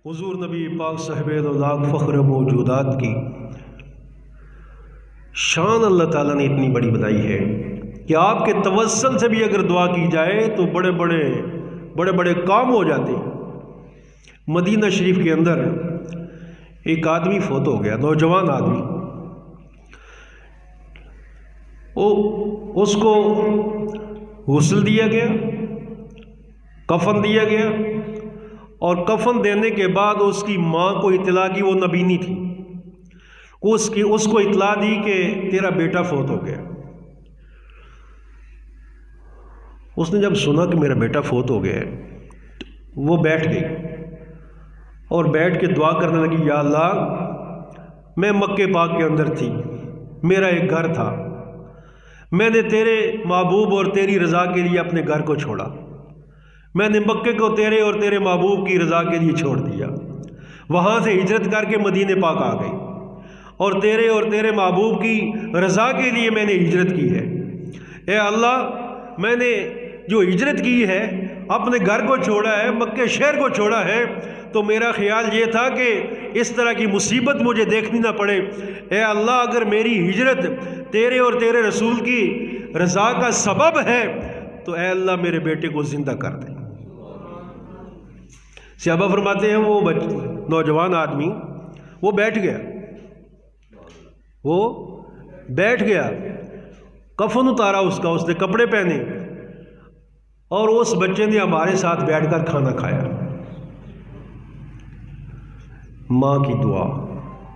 حضور نبی پاک صاحب لاکھ فخر موجودات کی شان اللہ تعالیٰ نے اتنی بڑی بنائی ہے کہ آپ کے توسل سے بھی اگر دعا کی جائے تو بڑے بڑے کام ہو جاتے ہیں۔ مدینہ شریف کے اندر ایک آدمی فوت ہو گیا، نوجوان آدمی، اس کو غسل دیا گیا، کفن دیا گیا، اور کفن دینے کے بعد اس کی ماں کو اطلاع کی، وہ نبینی تھی، اس کو اطلاع دی کہ تیرا بیٹا فوت ہو گیا۔ اس نے جب سنا کہ میرا بیٹا فوت ہو گیا ہے، وہ بیٹھ گئی اور بیٹھ کے دعا کرنے لگی، یا اللہ، میں مکے پاک کے اندر تھی، میرا ایک گھر تھا، میں نے تیرے محبوب اور تیری رضا کے لیے اپنے گھر کو چھوڑا، میں نے مکے کو تیرے اور تیرے محبوب کی رضا کے لیے چھوڑ دیا، وہاں سے ہجرت کر کے مدینہ پاک آ گئی، اور تیرے محبوب کی رضا کے لیے میں نے ہجرت کی ہے۔ اے اللہ، میں نے جو ہجرت کی ہے، اپنے گھر کو چھوڑا ہے، مکے شہر کو چھوڑا ہے، تو میرا خیال یہ تھا کہ اس طرح کی مصیبت مجھے دیکھنی نہ پڑے۔ اے اللہ، اگر میری ہجرت تیرے اور تیرے رسول کی رضا کا سبب ہے تو اے اللہ میرے بیٹے کو زندہ کر دے۔ صحابہ فرماتے ہیں وہ نوجوان آدمی وہ بیٹھ گیا، کفن اتارا اس کا، اس نے کپڑے پہنے، اور اس بچے نے ہمارے ساتھ بیٹھ کر کھانا کھایا۔ ماں کی دعا،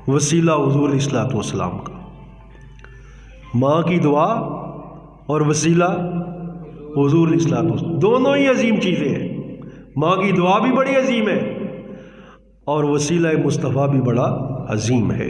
وسیلہ حضور علیہ الصلوۃ والسلام کا، ماں کی دعا اور وسیلہ حضور علیہ الصلوۃ والسلام، دونوں ہی عظیم چیزیں ہیں۔ ماں کی دعا بھی بڑی عظیم ہے اور وسیلہ مصطفیٰ بھی بڑا عظیم ہے۔